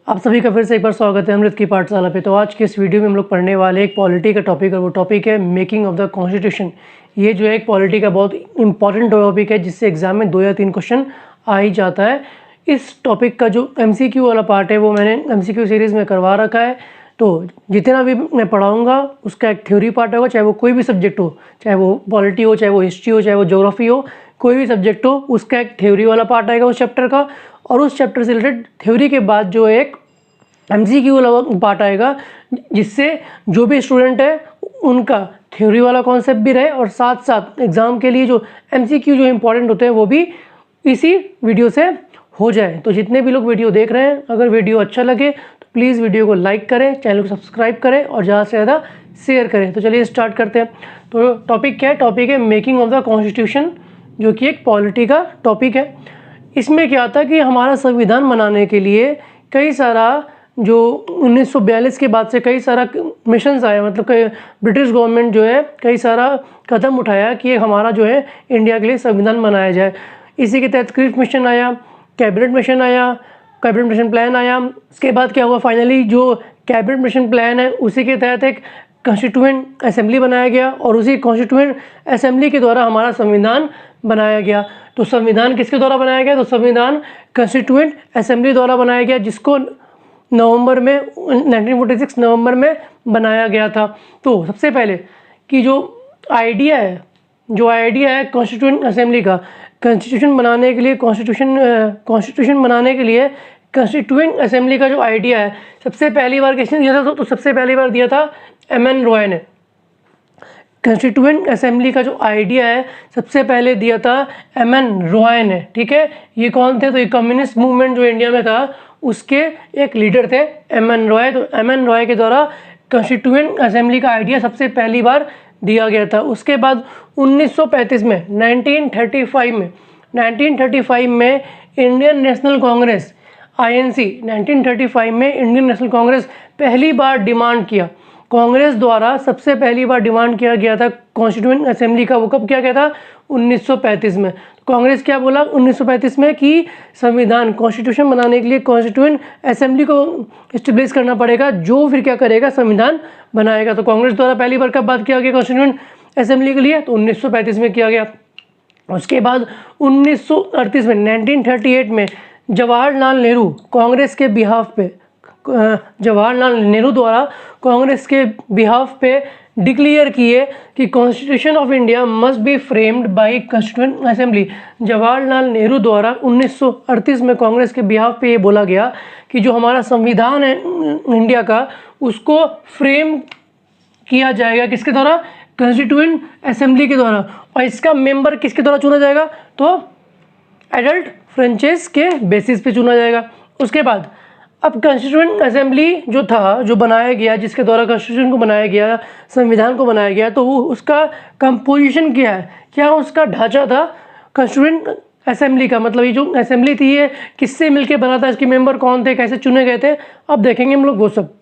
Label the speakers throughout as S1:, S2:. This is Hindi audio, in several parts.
S1: आप सभी का फिर से एक बार स्वागत है अमृत की पाठशाला पे। तो आज के इस वीडियो में हम लोग पढ़ने वाले एक पॉलिटी का टॉपिक है। वो टॉपिक है मेकिंग ऑफ द कॉन्स्टिट्यूशन। ये जो है एक पॉलिटी का बहुत इंपॉर्टेंट टॉपिक है जिससे एग्जाम में 2 या 3 क्वेश्चन आ ही जाता है। इस टॉपिक का जो MCQ वाला पार्ट है वो मैंने MCQ सीरीज़ में करवा रखा है। तो जितना भी मैं पढ़ाऊँगा उसका एक थ्योरी पार्ट होगा, चाहे वो कोई भी सब्जेक्ट हो, चाहे वो पॉलिटी हो, चाहे वो हिस्ट्री हो, चाहे वो ज्योग्राफी हो, कोई भी सब्जेक्ट हो, उसका एक थ्योरी वाला पार्ट आएगा उस चैप्टर का। और उस चैप्टर से रिलेटेड थ्योरी के बाद जो एक MCQ वाला पार्ट आएगा जिससे जो भी स्टूडेंट है उनका थ्योरी वाला कॉन्सेप्ट भी रहे और साथ साथ एग्ज़ाम के लिए जो MCQ जो इम्पोर्टेंट होते हैं वो भी इसी वीडियो से हो जाए। तो जितने भी लोग वीडियो देख रहे हैं, अगर वीडियो अच्छा लगे तो प्लीज़ वीडियो को लाइक करें, चैनल को सब्सक्राइब करें और ज़्यादा से ज़्यादा शेयर करें। तो चलिए स्टार्ट करते हैं। तो टॉपिक क्या है? टॉपिक है मेकिंग ऑफ द कॉन्स्टिट्यूशन, जो कि एक पॉलिटी का टॉपिक है। इसमें क्या था कि हमारा संविधान बनाने के लिए कई सारा जो 1942 के बाद से कई सारा मिशंस आया, मतलब कई ब्रिटिश गवर्नमेंट जो है कई सारा कदम उठाया कि हमारा जो है इंडिया के लिए संविधान बनाया जाए। इसी के तहत क्रिप्स मिशन आया, कैबिनेट मिशन आया, कैबिनेट मिशन प्लान आया। उसके बाद क्या हुआ, फाइनली जो कैबिनेट मिशन प्लान है उसी के तहत एक कॉन्स्टिट्यूएंट असेंबली बनाया गया और उसी कॉन्स्टिट्यूएंट असेंबली के द्वारा हमारा संविधान बनाया गया। तो संविधान किसके द्वारा बनाया गया? तो संविधान कॉन्स्टिट्यूएंट असेंबली द्वारा बनाया गया, जिसको नवंबर में 1946 नवंबर में बनाया गया था। तो सबसे पहले कि जो आइडिया है कॉन्स्टिट्यूएंट असेंबली का, कॉन्स्टिट्यूशन बनाने के लिए कॉन्स्टिट्यूशन बनाने के लिए कॉन्स्टिट्यूएंट असेंबली का जो आइडिया है, सबसे पहली बार किसने दिया था? तो सबसे पहली बार दिया था MN रॉय ने। कॉन्स्टिट्यूएंट असेंबली का जो आइडिया है सबसे पहले दिया था MN रॉय ने। ठीक है, ये कौन थे? तो ये कम्युनिस्ट मूवमेंट जो इंडिया में था उसके एक लीडर थे MN रॉय। तो MN रॉय के द्वारा कॉन्स्टिट्यूएंट असेंबली का आइडिया सबसे पहली बार दिया गया था। उसके बाद 1935 में 1935 में इंडियन नेशनल कांग्रेस INC 1935 में इंडियन नेशनल कांग्रेस पहली बार डिमांड किया, कांग्रेस द्वारा सबसे पहली बार डिमांड किया गया था कॉन्स्टिट्यूएंट असेंबली का। वो कब किया गया था? 1935 में। कांग्रेस क्या बोला 1935 में कि संविधान कॉन्स्टिट्यूशन बनाने के लिए कॉन्स्टिट्यूएंट असेंबली को इस्टेब्लिश करना पड़ेगा, जो फिर क्या करेगा, संविधान बनाएगा। तो कांग्रेस द्वारा पहली बार कब बात किया गया कॉन्स्टिट्यूएंट असेंबली के लिए? तो 1935 में किया गया। उसके बाद 1938 में 1938 में जवाहरलाल नेहरू कांग्रेस के बिहाफ पे, जवाहरलाल नेहरू द्वारा कांग्रेस के बिहाफ पे डिक्लेयर किए कि constitution of India must be framed bye constituent assembly. Jawaharlal Nehru द्वारा 1938 में कांग्रेस के बिहाफ पे ये बोला गया कि जो हमारा संविधान है इंडिया का, उसको फ्रेम किया जाएगा किसके द्वारा? कॉन्स्टिट्यूएंट असेंबली के द्वारा। और इसका मेंबर किसके द्वारा चुना जाएगा? तो एडल्ट फ्रेंचाइज के बेसिस पे चुना जाएगा। उसके बाद अब कॉन्स्टिट्यूएंट असेंबली जो था, जो बनाया गया, जिसके द्वारा कॉन्स्टिट्यूशन को बनाया गया, संविधान को बनाया गया, तो वो उसका कंपोजिशन क्या है, क्या उसका ढांचा था कॉन्स्टिट्यूएंट असेंबली का? मतलब ये जो असेंबली थी ये किससे मिलके बना था, इसके मेंबर कौन थे, कैसे चुने गए थे, अब देखेंगे हम लोग वो सब।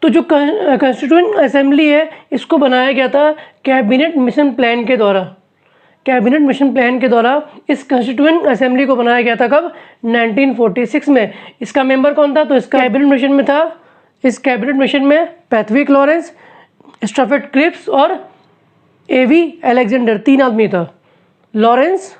S1: तो जो कॉन्स्टिट्यूएंट असेंबली है इसको बनाया गया था कैबिनेट मिशन प्लान के द्वारा। कैबिनेट मिशन प्लान के द्वारा इस कॉन्स्टिट्यूएंट असेंबली को बनाया गया था कब? 1946 में। इसका मेंबर कौन था? तो इसका कैबिनेट मिशन में था, इस कैबिनेट मिशन में पैथविक लॉरेंस, स्टफर्ड क्रिप्स और AV अलेक्जेंडर, 3 आदमी था। लॉरेंस,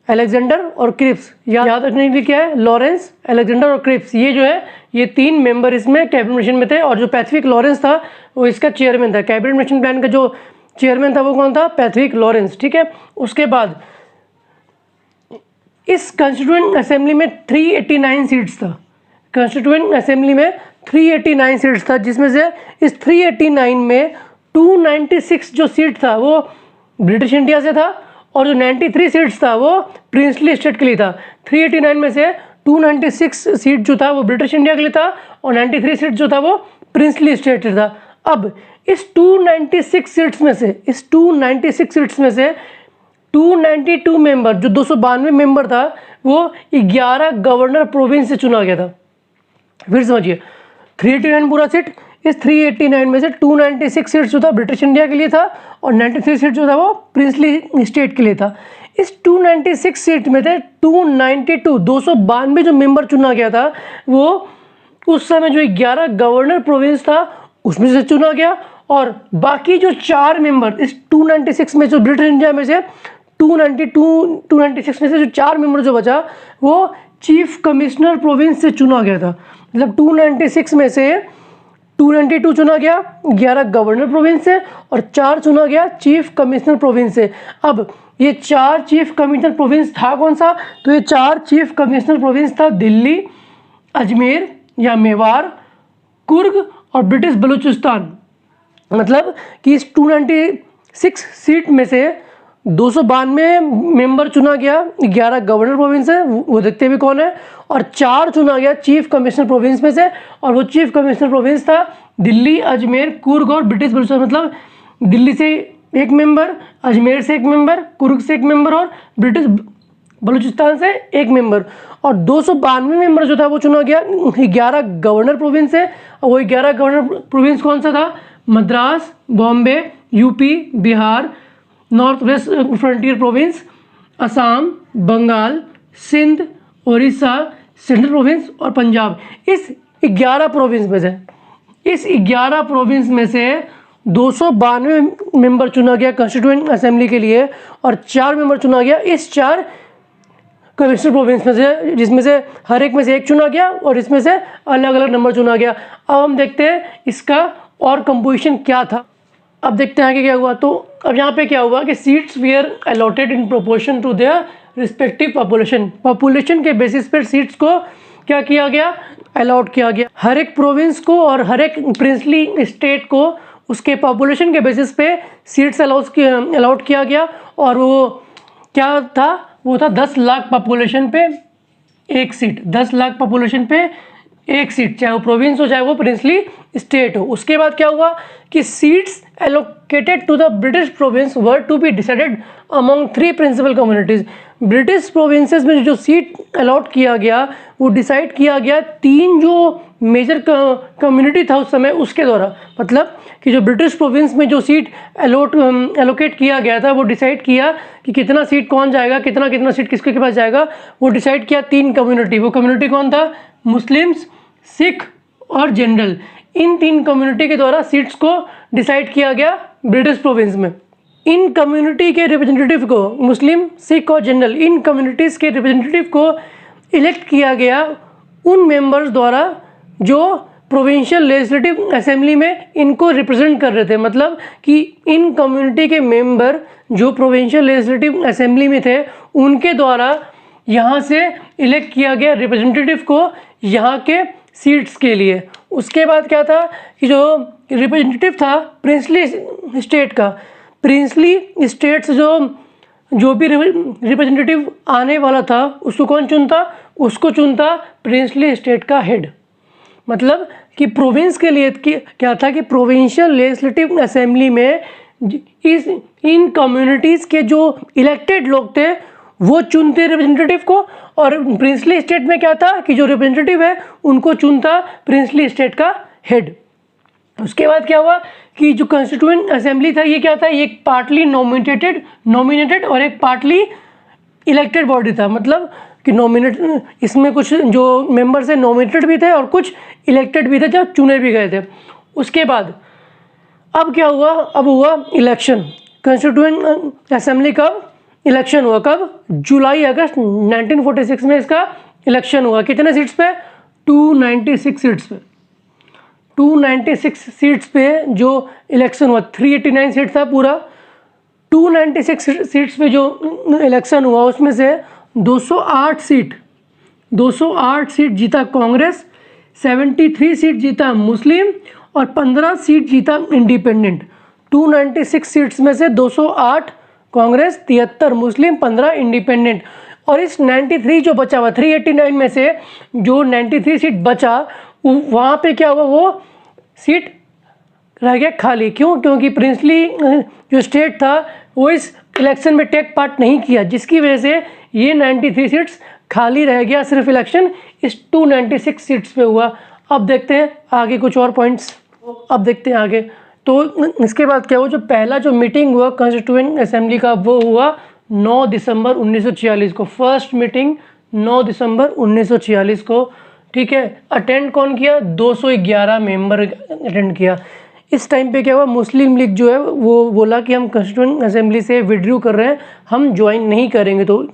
S1: अलेक्जेंडर और क्रिप्स, याद रखने के लिए क्या है? लॉरेंस, अलेक्जेंडर और क्रिप्स, ये जो है ये 3 मेंबर इसमें कैबिनेट मिशन में थे। और जो पैथविक लॉरेंस था वो इसका चेयरमैन था। कैबिनेट मिशन प्लान का जो चेयरमैन था वो कौन था? पैथविक लॉरेंस। ठीक है, उसके बाद इस कॉन्स्टिट्यूएंट असेंबली में 389 सीट्स था। कॉन्स्टिट्यूएंट असेंबली में 389 सीट्स था, जिसमें से इस 389 में 296 जो सीट था वो ब्रिटिश इंडिया से था और जो 93 सीट्स था वो प्रिंसली स्टेट के लिए था। 389 में से 296 सीट जो था वो ब्रिटिश इंडिया के लिए था और 93 सीट जो था वो प्रिंसली स्टेट से था। अब इस 296 सीट्स में से 292 मेंबर, जो 292 मेंबर था, वो 11 गवर्नर प्रोविंस से चुना गया था। फिर समझिए, 389 पूरा सीट, इस 389 में से 296 सीट्स जो था ब्रिटिश इंडिया के लिए था और 93 सीट जो था वो प्रिंसली स्टेट के लिए था। इस 296 सीट में थे 292 जो मेंबर चुना गया था वो उस समय जो 11 गवर्नर प्रोविंस था उसमें से चुना गया, और बाकी जो 4 मेंबर इस 296 में, जो ब्रिटिश इंडिया में से 296 में से जो 4 मेंबर जो बचा वो चीफ कमिश्नर प्रोविंस से चुना गया था। मतलब 296 में से 292 चुना गया 11 गवर्नर प्रोविंस से, और 4 चुना गया चीफ कमिश्नर प्रोविंस से। अब ये 4 चीफ कमिश्नर प्रोविंस था कौन सा? तो ये 4 चीफ कमिश्नर प्रोविंस था दिल्ली, अजमेर या मेवाड़, कुर्ग और ब्रिटिश बलूचिस्तान। मतलब कि इस 296 सीट में से 292 मेंबर चुना गया 11 गवर्नर प्रोविंस है, वो देखते भी कौन है, और 4 चुना गया चीफ कमिश्नर प्रोविंस में से, और वो चीफ कमिश्नर प्रोविंस था दिल्ली, अजमेर, कुर्ग और ब्रिटिश बलूचिस्तान। मतलब दिल्ली से 1 मेंबर, अजमेर से 1 मेंबर, कुर्ग से 1 मेंबर और ब्रिटिश बलूचिस्तान से 1 मेंबर। और 292 मेंबर जो था वो चुना गया 11 गवर्नर प्रोविंस से, और वो 11 गवर्नर प्रोविंस कौन सा था? Madras, Bombay, UP, Bihar, north west frontier province, Assam, Bengal, Sindh, Orissa, central province और पंजाब। इस 11 प्रोविंस में से, इस 11 प्रोविंस में से 292 मेंबर चुना गया कॉन्स्टिट्यूएंट असेंबली के लिए, और 4 मेंबर चुना गया इस 4 कमिश्नर प्रोविंस में से, जिसमें से हर एक में से 1 चुना गया और इसमें से अलग अलग नंबर चुना गया। अब हम देखते हैं इसका और कंपोजिशन क्या था। अब देखते हैं कि क्या हुआ। तो अब यहाँ पे क्या हुआ कि seats were allotted in proportion to their respective population के बेसिस पर सीट्स को क्या किया गया? अलॉट किया गया। हर एक प्रोविंस को और हर एक प्रिंसली स्टेट को उसके पॉपुलेशन के बेसिस पे सीट्स अलॉट किया गया, और वो क्या था? वो था 10 लाख पॉपुलेशन पे 1 सीट, 10 लाख पॉपुलेशन पे 1 सीट, चाहे वो प्रोविंस हो चाहे वो प्रिंसली स्टेट हो। उसके बाद क्या हुआ कि seats allocated to the British province were to be decided among 3 principal communities. British provinces में जो सीट अलॉट किया गया वो डिसाइड किया गया 3 जो मेजर कम्युनिटी था उस समय उसके द्वारा। मतलब कि जो ब्रिटिश प्रोविंस में जो सीट एलोकेट किया गया था वो डिसाइड किया कि कितना सीट कौन जाएगा, कितना सीट किसके पास जाएगा, वो डिसाइड किया 3 कम्युनिटी। वो कम्युनिटी कौन था? मुस्लिम्स, सिख और जनरल। इन 3 कम्युनिटी के द्वारा सीट्स को डिसाइड किया गया ब्रिटिश प्रोविंस में। इन कम्युनिटी के रिप्रेजेंटेटिव को, मुस्लिम, सिख और जनरल, इन कम्युनिटीज़ के रिप्रेजेंटेटिव को इलेक्ट किया गया उन मेंबर्स द्वारा जो प्रोविंशियल लेजिस्लेटिव असेंबली में इनको रिप्रेजेंट कर रहे थे। मतलब कि इन कम्युनिटी के मेंबर जो प्रोविंशियल लेजिस्लेटिव असेंबली में थे उनके द्वारा यहाँ से इलेक्ट किया गया रिप्रेजेंटेटिव को यहाँ के सीट्स के लिए। उसके बाद क्या था कि जो रिप्रेजेंटेटिव था प्रिंसली स्टेट का, प्रिंसली स्टेट से जो भी रिप्रेजेंटेटिव आने वाला था उसको कौन चुनता? उसको चुनता प्रिंसली स्टेट का हेड। मतलब कि प्रोविंस के लिए क्या था कि प्रोविंशियल लेजिस्लेटिव असेंबली में इन कम्युनिटीज़ के जो इलेक्टेड लोग थे वो चुनते रिप्रेजेंटेटिव को, और प्रिंसली स्टेट में क्या था कि जो रिप्रेजेंटेटिव है उनको चुनता प्रिंसली स्टेट का हेड। उसके बाद क्या हुआ कि जो कॉन्स्टिट्यूएंट असेंबली था ये क्या था? ये एक पार्टली नॉमिनेटेड और एक पार्टली इलेक्टेड बॉडी था। मतलब कि इसमें कुछ जो मेंबर्स है नॉमिनेटेड भी थे और कुछ इलेक्टेड भी थे जो चुने भी गए थे। उसके बाद अब क्या हुआ? अब हुआ इलेक्शन। कॉन्स्टिट्यूएंट असेंबली कब इलेक्शन हुआ? कब? जुलाई अगस्त 1946 में इसका इलेक्शन हुआ। कितने सीट्स पे? 296 सीट्स पे। 296 सीट्स पे जो इलेक्शन हुआ, 389 सीट था पूरा। 296 सीट्स पे जो इलेक्शन हुआ उसमें से 208 सीट जीता कांग्रेस, 73 सीट जीता मुस्लिम और 15 सीट जीता इंडिपेंडेंट। 296 सीट्स में से 208 कांग्रेस, 73 मुस्लिम, 15 इंडिपेंडेंट। और इस 93 जो बचा हुआ 389 में से जो 93 सीट बचा वहाँ पे क्या हुआ? वो सीट रह गया खाली। क्यों? क्योंकि प्रिंसली जो स्टेट था वो इस इलेक्शन में टेक पार्ट नहीं किया, जिसकी वजह से ये 93 सीट्स खाली रह गया। सिर्फ इलेक्शन इस 296 सीट्स पे हुआ। अब देखते हैं आगे कुछ और पॉइंट्स। अब देखते हैं आगे। तो इसके बाद क्या हुआ? जो पहला जो मीटिंग हुआ कॉन्स्टिट्यूएंट असेंबली का वो हुआ 9 दिसंबर 1946 को। फर्स्ट मीटिंग 9 दिसंबर 1946 को ठीक है। अटेंड कौन किया? 211 मेंबर अटेंड किया। इस टाइम पे क्या हुआ, मुस्लिम लीग जो है वो बोला कि हम कॉन्स्टिट्यूएंट असेंबली से विड्रू कर रहे हैं, हम ज्वाइन नहीं करेंगे। तो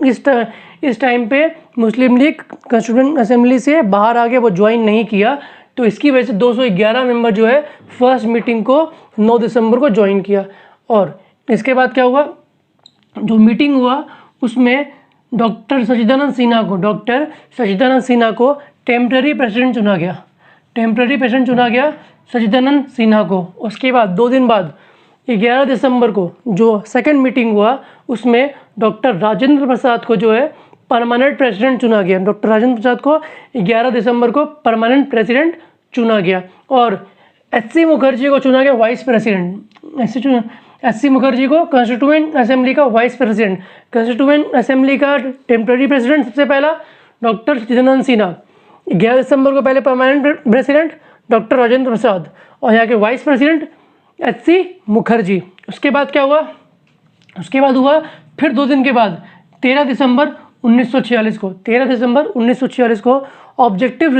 S1: इस टाइम पे मुस्लिम लीग कॉन्स्टिट्यूएंट असेंबली से बाहर आ गया, वो ज्वाइन नहीं किया। तो इसकी वजह से 211 मेंबर जो है फर्स्ट मीटिंग को 9 दिसंबर को ज्वाइन किया। और इसके बाद क्या हुआ, जो मीटिंग हुआ उसमें डॉक्टर सचिदानंद सिन्हा को टेम्पररी प्रेसिडेंट चुना गया, सचिदानंद सिन्हा को। उसके बाद 2 दिन बाद 11 दिसंबर को जो सेकंड मीटिंग हुआ उसमें डॉक्टर राजेंद्र प्रसाद को जो है परमानेंट प्रेसिडेंट चुना गया। डॉक्टर राजेंद्र प्रसाद को 11 दिसंबर को परमानेंट प्रेसिडेंट चुना गया। और एच.सी. मुखर्जी को चुना गया वाइस प्रेसिडेंट। एच.सी. मुखर्जी को कॉन्स्टिट्यूएंट असेंबली का वाइस प्रेसिडेंट। कॉन्स्टिट्यूएंट असेंबली का टेम्पररी प्रेसिडेंट सबसे पहला डॉक्टर सचिदानंद सिन्हा, 11 दिसंबर को पहले permanent president doctor Rajendra Prasad, और यहाँ के वाइस प्रेसिडेंट एच.सी. मुखर्जी। उसके बाद क्या हुआ, उसके बाद हुआ फिर 2 दिन के बाद 13 दिसंबर 1946 को ऑब्जेक्टिव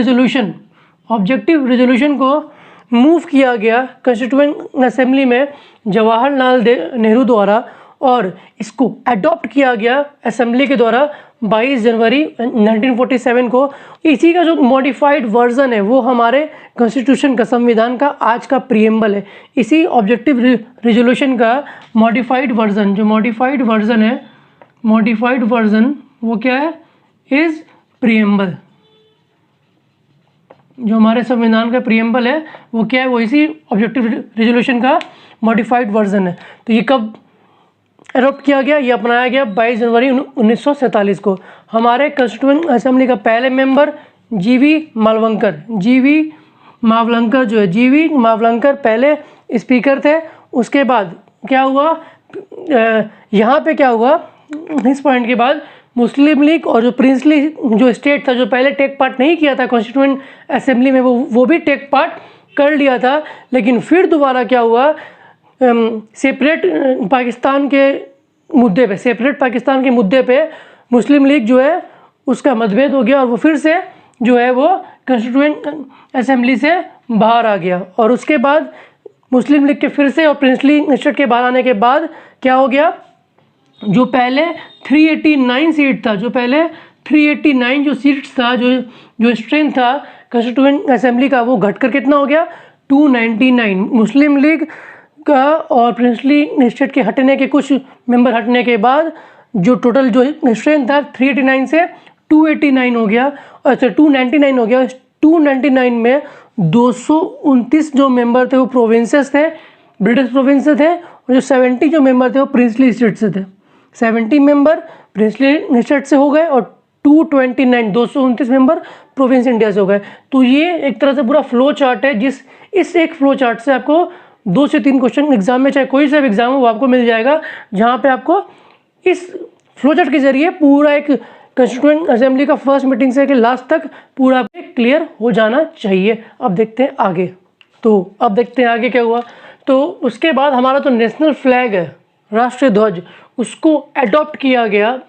S1: रेजोल्यूशन को मूव किया गया कॉन्स्टिट्यूएंट असेंबली में जवाहरलाल नेहरू द्वारा, और इसको अडॉप्ट किया गया असेंबली के द्वारा 22 जनवरी 1947 को। इसी का जो मॉडिफाइड वर्जन है वो हमारे कॉन्स्टिट्यूशन का, संविधान का आज का प्रीएम्बल है। इसी ऑब्जेक्टिव रेजोल्यूशन का मॉडिफाइड वर्जन वो क्या है, इज प्रीएम्बल। जो हमारे संविधान का प्रीएम्बल है वो क्या है, वो इसी ऑब्जेक्टिव रेजोल्यूशन का मॉडिफाइड वर्जन है। तो ये कब एडॉप्ट किया गया, ये अपनाया गया 22 जनवरी 1947 को। हमारे कॉन्स्टिट्यूएंट असेंबली का पहले मेंबर जीवी मावलंकर पहले स्पीकर थे। उसके बाद क्या हुआ, यहाँ पे क्या हुआ, इस पॉइंट के बाद मुस्लिम लीग और जो प्रिंसली जो स्टेट था, जो पहले टेक पार्ट नहीं किया था कॉन्स्टिट्यूएंट असेंबली में, वो भी टेक पार्ट कर लिया था। लेकिन फिर दोबारा क्या हुआ, सेपरेट पाकिस्तान के मुद्दे पे मुस्लिम लीग जो है उसका मतभेद हो गया, और वो फिर से जो है वो कॉन्स्टिट्यूएंट असेंबली से बाहर आ गया। और उसके बाद मुस्लिम लीग के फिर से और प्रिंसली स्टेट के बाहर आने के बाद क्या हो गया, जो पहले 389 सीट था, जो सीट्स था, जो स्ट्रेंथ था कॉन्स्टिट्यूएंट असेंबली का, वो घट कर कितना हो गया, 299। मुस्लिम लीग का और प्रिंसली स्टेट के हटने के कुछ मेंबर हटने के बाद जो टोटल जो स्ट्रेंथ था 389 से 289 हो गया, अच्छा 299 हो गया। 299 में 229 जो मेंबर थे वो प्रोविंसेस थे, ब्रिटिश प्रोविंस से थे, और जो 70 जो मेंबर थे वो प्रिंसली स्टेट से थे। 70 मेंबर प्रिंसली स्टेट से हो गए और 229 मेंबर प्रोविंस इंडिया से हो गए। तो ये एक तरह से पूरा फ्लो चार्ट है, इस एक फ्लो चार्ट से आपको 2 से 3 क्वेश्चन एग्जाम में, चाहे कोई सा भी एग्जाम हो, वो आपको मिल जाएगा, जहाँ पे आपको इस फ्लो चार्ट के जरिए पूरा एक कॉन्स्टिट्यूएंट असेंबली का फर्स्ट मीटिंग से लास्ट तक पूरा क्लियर हो जाना चाहिए। अब देखते हैं आगे। क्या हुआ। तो उसके बाद हमारा तो नेशनल फ्लैग है, राष्ट्रीय ध्वज, उसको अडॉप्ट किया गया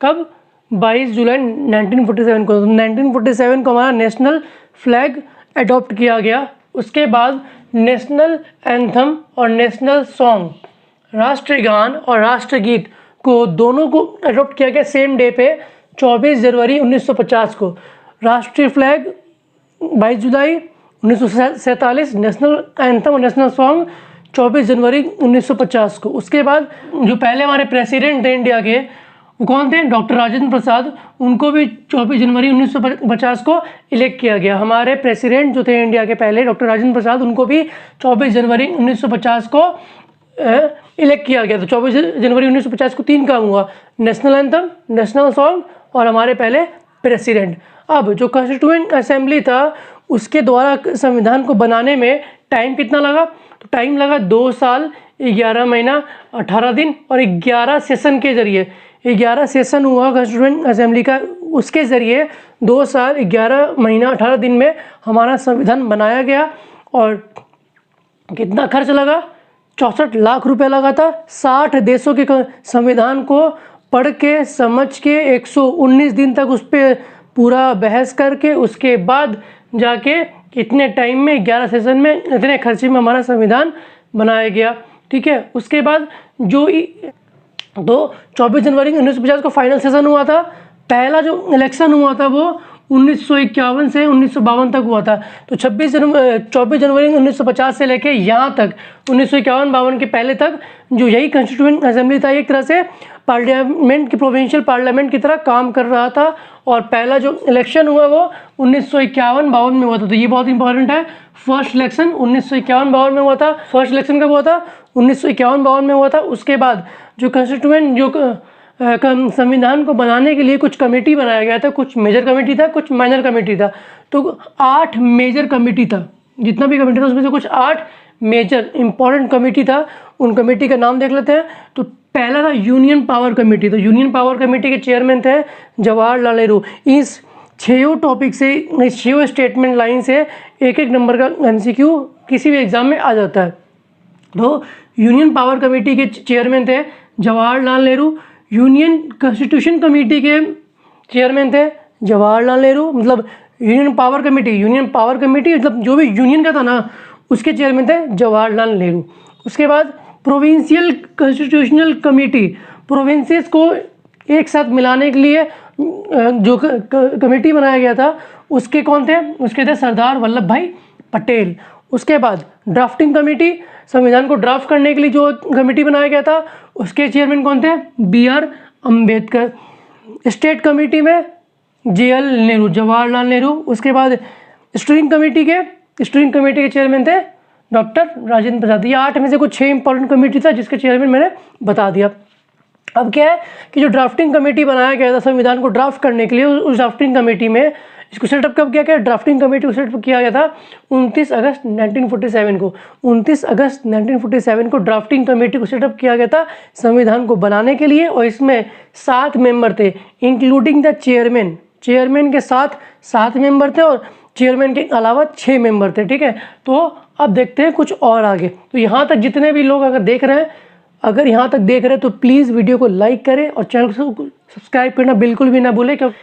S1: कब, 22 जुलाई 1947 को। 1947 को हमारा नेशनल फ्लैग अडॉप्ट किया गया। उसके बाद नेशनल एंथम और नेशनल सॉन्ग, राष्ट्रीय गान और राष्ट्रगीत को दोनों को अडॉप्ट किया गया सेम डे पे, 24 जनवरी 1950 को। राष्ट्रीय फ्लैग 22 जुलाई 1947, नेशनल एंथम और नेशनल सॉन्ग 24 जनवरी 1950 को। उसके बाद जो पहले हमारे प्रेसिडेंट थे इंडिया के, वो कौन थे, डॉक्टर राजेंद्र प्रसाद, उनको भी 24 जनवरी 1950 को इलेक्ट किया गया। हमारे प्रेसिडेंट जो थे इंडिया के पहले, डॉक्टर राजेंद्र प्रसाद, उनको भी 24 जनवरी 1950 को इलेक्ट किया गया। तो 24 जनवरी 1950 को 3 काम हुआ, नेशनल एंथम, नेशनल सॉन्ग और हमारे पहले प्रेसिडेंट। अब जो कॉन्स्टिट्यूएंट असेंबली था उसके द्वारा संविधान को बनाने में टाइम कितना लगा, तो टाइम लगा 2 साल 11 महीना 18 दिन और 11 सेशन के जरिए, 11 सेशन हुआ कॉन्स्टिट्यूएंट असेंबली का, उसके ज़रिए 2 साल 11 महीना 18 दिन में हमारा संविधान बनाया गया। और कितना खर्च लगा, 64 लाख रुपए लगा था। 60 देशों के संविधान को पढ़ के समझ के 119 दिन तक उस पर पूरा बहस करके उसके बाद जाके इतने टाइम में 11 सेशन में इतने खर्चे में हमारा संविधान बनाया गया। ठीक है, उसके बाद जो 24 जनवरी 1950 को फाइनल सेशन हुआ था। पहला जो इलेक्शन हुआ था वो 1951 से 1952 तक हुआ था। तो 24 जनवरी 1950 से लेके यहाँ तक 1951-52 के पहले तक जो यही कॉन्स्टिट्यूएंट असेंबली था, एक तरह से पार्लियामेंट की, प्रोविंशियल पार्लियामेंट की तरह काम कर रहा था। और पहला जो इलेक्शन हुआ वो 1951-52 में हुआ था। तो ये बहुत इंपॉर्टेंट है। फर्स्ट इलेक्शन 1951-52 में हुआ था। फर्स्ट इलेक्शन कब हुआ था? 1951-52 में हुआ था। उसके बाद जो कॉन्स्टिट्यूएंट जो संविधान को बनाने के लिए कुछ कमेटी बनाया गया था, कुछ मेजर कमेटी था, कुछ माइनर कमेटी था। तो 8 मेजर कमेटी था, जितना भी कमेटी था उसमें से कुछ 8 मेजर इंपॉर्टेंट कमेटी था। उन कमेटी का नाम देख लेते हैं। तो पहला था यूनियन पावर कमेटी। तो यूनियन पावर कमेटी के चेयरमैन थे जवाहरलाल नेहरू। इस 6 टॉपिक से, इस 6 स्टेटमेंट लाइन से एक नंबर का MCQ किसी भी एग्जाम में आ जाता है। तो यूनियन पावर कमेटी के चेयरमैन थे Jawaharlal Nehru. Union constitution committee के चेयरमैन थे जवाहरलाल नेहरू। मतलब यूनियन पावर कमेटी मतलब जो भी यूनियन का था ना, उसके चेयरमैन थे जवाहरलाल नेहरू। उसके बाद प्रोविंशियल कॉन्स्टिट्यूशनल कमेटी, प्रोविंसेस को एक साथ मिलाने के लिए जो कमेटी बनाया गया था, उसके कौन थे? उसके थे सरदार वल्लभ भाई पटेल। उसके बाद ड्राफ्टिंग कमेटी, संविधान को ड्राफ्ट करने के लिए जो कमेटी बनाया गया था, उसके चेयरमैन कौन थे? BR अम्बेडकर। स्टेट कमेटी में JL नेहरू, जवाहरलाल नेहरू। उसके बाद स्टीयरिंग कमेटी के चेयरमैन थे डॉक्टर राजेंद्र प्रसाद। ये 8 में से कुछ 6 इंपॉर्टेंट कमेटी था जिसके चेयरमैन मैंने बता दिया। अब क्या है कि जो ड्राफ्टिंग कमेटी बनाया गया था संविधान को ड्राफ्ट करने के लिए, उस ड्राफ्टिंग कमेटी में इसको सेटअप कब किया गया? ड्राफ्टिंग कमेटी को सेटअप किया गया था 29 अगस्त 1947 को। 29 अगस्त 1947 को ड्राफ्टिंग कमेटी को सेटअप किया गया था संविधान को बनाने के लिए। और इसमें 7 मेंबर थे, इंक्लूडिंग द चेयरमैन। चेयरमैन के साथ 7 मेंबर थे और चेयरमैन के अलावा 6 मेंबर थे। ठीक है, तो अब देखते हैं कुछ और आगे। तो यहाँ तक जितने भी लोग अगर देख रहे हैं, अगर यहाँ तक देख रहे हैं तो प्लीज़ वीडियो को लाइक करें और चैनल को सब्सक्राइब करना बिल्कुल भी ना भूलें। क्योंकि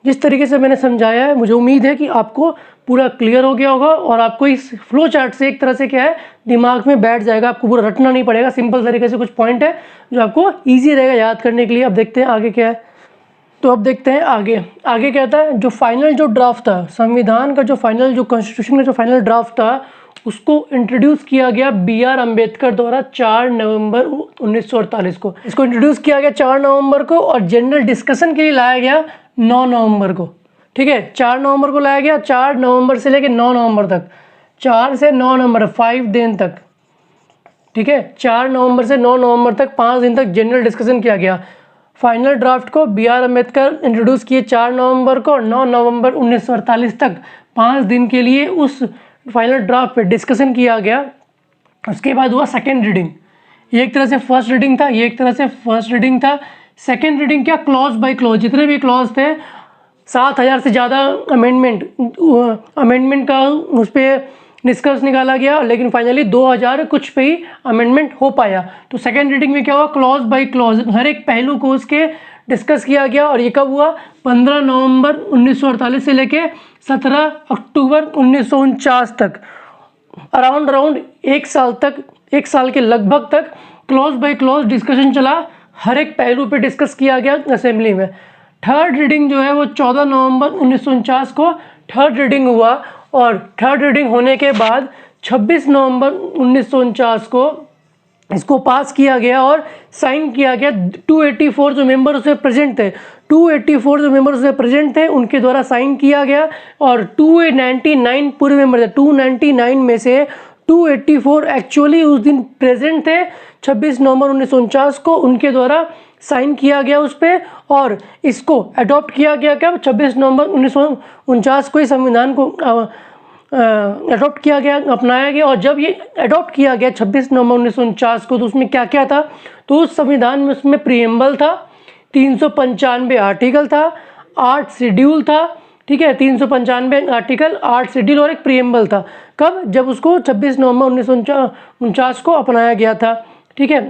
S1: जिस तरीके से मैंने समझाया है, मुझे उम्मीद है कि आपको पूरा क्लियर हो गया होगा और आपको इस फ्लो चार्ट से एक तरह से क्या है, दिमाग में बैठ जाएगा। आपको पूरा रटना नहीं पड़ेगा। सिंपल तरीके से कुछ पॉइंट है जो आपको ईजी रहेगा याद करने के लिए। अब देखते हैं आगे क्या है। तो अब देखते हैं आगे क्या था। जो फाइनल जो ड्राफ्ट था संविधान का, जो फाइनल जो कॉन्स्टिट्यूशन का जो फाइनल ड्राफ्ट था, उसको इंट्रोड्यूस किया गया BR अम्बेडकर द्वारा 4 नवंबर 1948 को। इसको इंट्रोड्यूस किया गया 4 नवंबर को और जनरल डिस्कशन के लिए लाया गया 9 नवंबर को। ठीक है, 4 नवंबर को लाया गया। 4 नवंबर से लेकर 9 नवंबर तक, 4 से 9 नवंबर 5 दिन तक। ठीक है, 4 नवंबर से 9 नवंबर तक 5 दिन तक जनरल डिस्कशन किया गया। फाइनल ड्राफ्ट को BR अम्बेडकर इंट्रोड्यूस किए 4 नवंबर को, 9 नवंबर 1948 तक 5 दिन के लिए उस फाइनल ड्राफ्ट पे डिस्कशन किया गया। उसके बाद हुआ सेकेंड रीडिंग। ये एक तरह से फर्स्ट रीडिंग था, ये एक तरह से फर्स्ट रीडिंग था। सेकेंड रीडिंग क्या, क्लॉज बाय क्लॉज, जितने भी क्लॉज थे, 7000 से ज़्यादा अमेंडमेंट का उस पर निष्कर्ष निकाला गया, लेकिन फाइनली 2000 कुछ पे ही अमेंडमेंट हो पाया। तो सेकेंड रीडिंग में क्या हुआ, क्लॉज बाय क्लॉज हर एक पहलू को उसके डिस्कस किया गया। और ये कब हुआ, 15 नवंबर 1948 से लेके 17 अक्टूबर 1949 तक, अराउंड 1 साल तक, 1 साल के लगभग तक क्लॉज बाय क्लॉज डिस्कशन चला। हर एक पहलू पे डिस्कस किया गया असेंबली में। थर्ड रीडिंग जो है वो 14 नवंबर 1949 को थर्ड रीडिंग हुआ। और थर्ड रीडिंग होने के बाद 26 नवंबर 1949 को इसको पास किया गया और साइन किया गया। 284 जो मेंबर उसमें प्रेजेंट थे, 284 जो मेंबर उसमें प्रेजेंट थे उनके द्वारा साइन किया गया। और 299 पूरे मेंबर थे, 299 में से 284 एक्चुअली उस दिन प्रेजेंट थे 26 नवंबर 1949 को, उनके द्वारा साइन किया गया उस पर। और इसको अडॉप्ट किया गया क्या, 26 नवंबर 1949 को इस संविधान को अडॉप्ट किया गया, अपनाया गया। और जब ये अडॉप्ट किया गया 26 नवंबर 1949 को, तो उसमें क्या क्या था, तो उस संविधान में उसमें प्रीएम्बल था, 395 आर्टिकल था, 8 शेड्यूल था। ठीक है, 395 आर्टिकल, 8 शेड्यूल और एक प्रीएम्बल था। कब, जब उसको 26 नवंबर 1949 को अपनाया गया था। ठीक है,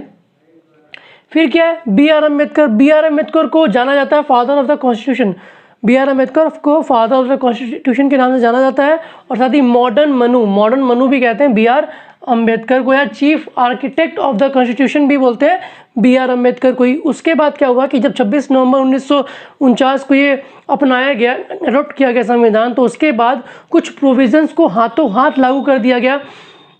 S1: फिर क्या है, BR अम्बेडकर को जाना जाता है father of the constitution. B R Ambedkar को फादर ऑफ द कॉन्स्टिट्यूशन के नाम से जाना जाता है, और साथ ही मॉडर्न मनु भी कहते हैं बी आर अम्बेडकर को, या chief architect of the constitution भी बोलते हैं बी आर अम्बेडकर को ही। उसके बाद क्या हुआ कि जब 26 नवंबर 1949 को ये अपनाया गया, अडॉप्ट किया गया संविधान, तो उसके बाद कुछ प्रोविजंस को हाथों हाथ लागू कर दिया गया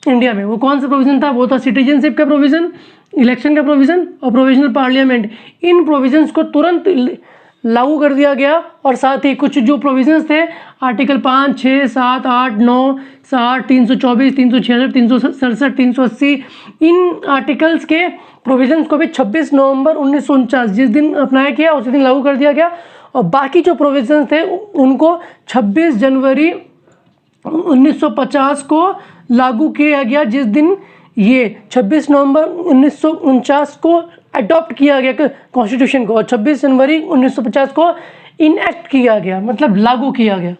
S1: इंडिया में। वो कौन सा प्रोविज़न था? वो था सिटीजनशिप का प्रोविज़न, इलेक्शन का प्रोविज़न और प्रोविजनल पार्लियामेंट। इन प्रोविजंस को तुरंत लागू कर दिया गया, और साथ ही कुछ जो प्रोविजंस थे आर्टिकल 5, 6, 7, 8, 9, 60, 324, 366, 367, 380, इन आर्टिकल्स के प्रोविजंस को भी 26 नवंबर 1949 जिस दिन अपनाया गया उसी दिन लागू कर दिया गया। और बाकी जो प्रोविजंस थे उनको 26 जनवरी 1950 को लागू किया गया, जिस दिन ये 26 नवंबर 1949 को अडॉप्ट किया गया कॉन्स्टिट्यूशन को, और 26 जनवरी 1950 को इनएक्ट किया गया, मतलब लागू किया गया।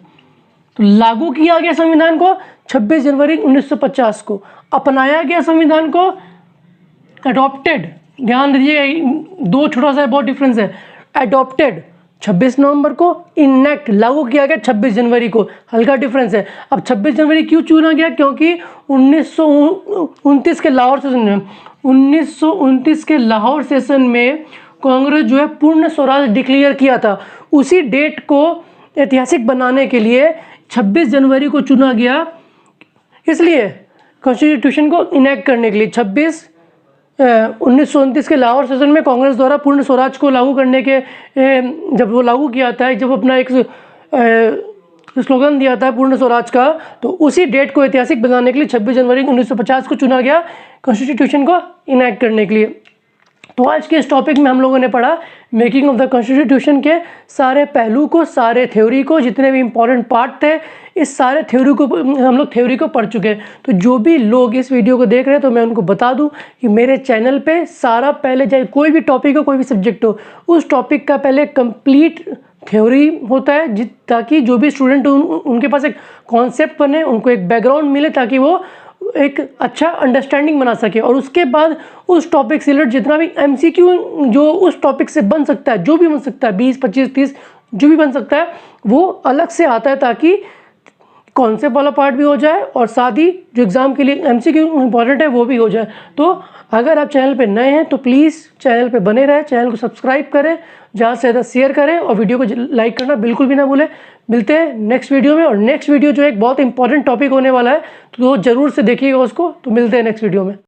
S1: तो लागू किया गया संविधान को 26 जनवरी 1950 को, अपनाया गया संविधान को अडॉप्टेड, ध्यान दीजिए दो छोटा सा बहुत डिफरेंस है, अडॉप्टेड 26 नवंबर को, इनएक्ट लागू किया गया 26 जनवरी को, हल्का डिफरेंस है। अब 26 जनवरी क्यों चुना गया? क्योंकि 1929 के लाहौर सेशन में 1929 के लाहौर सेशन में कांग्रेस जो है पूर्ण स्वराज डिक्लेयर किया था। उसी डेट को ऐतिहासिक बनाने के लिए 26 जनवरी को चुना गया, इसलिए कॉन्स्टिट्यूशन को इनैक्ट करने के लिए 1929 के लाहौर सेशन में कांग्रेस द्वारा पूर्ण स्वराज को लागू करने के जब वो लागू किया था, जब अपना एक स्लोगन दिया था पूर्ण स्वराज का, तो उसी डेट को ऐतिहासिक बनाने के लिए 26 जनवरी 1950 को चुना गया कॉन्स्टिट्यूशन को इनैक्ट करने के लिए। तो आज के इस टॉपिक में हम लोगों ने पढ़ा मेकिंग ऑफ द कॉन्स्टिट्यूशन के सारे पहलू को, सारे थ्योरी को, जितने भी इंपॉर्टेंट पार्ट थे, इस सारे थ्योरी को हम लोग थ्योरी को पढ़ चुके हैं। तो जो भी लोग इस वीडियो को देख रहे हैं तो मैं उनको बता दूं कि मेरे चैनल पे सारा पहले, चाहे कोई भी टॉपिक हो, कोई भी सब्जेक्ट हो, उस टॉपिक का पहले कंप्लीट थ्योरी होता है, ताकि जो भी स्टूडेंट उनके पास एक कॉन्सेप्ट बने, उनको एक बैकग्राउंड मिले, ताकि वो एक अच्छा अंडरस्टैंडिंग बना सके। और उसके बाद उस टॉपिक से रिलेटेड जितना भी एमसीक्यू जो उस टॉपिक से बन सकता है, जो भी बन सकता है, 20, 25, 30 जो भी बन सकता है, वो अलग से आता है, ताकि कॉन्सेप्ट वाला पार्ट भी हो जाए और साथ ही जो एग्ज़ाम के लिए एमसीक्यू इंपॉर्टेंट है वो भी हो जाए। तो अगर आप चैनल पे नए हैं तो प्लीज़ चैनल पे बने रहें, चैनल को सब्सक्राइब करें, ज़्यादा से ज़्यादा शेयर करें और वीडियो को लाइक करना बिल्कुल भी ना भूलें। मिलते हैं नेक्स्ट वीडियो में, और नेक्स्ट वीडियो जो एक बहुत इंपॉर्टेंट टॉपिक होने वाला है, तो ज़रूर से देखिएगा उसको। तो मिलते हैं नेक्स्ट वीडियो में।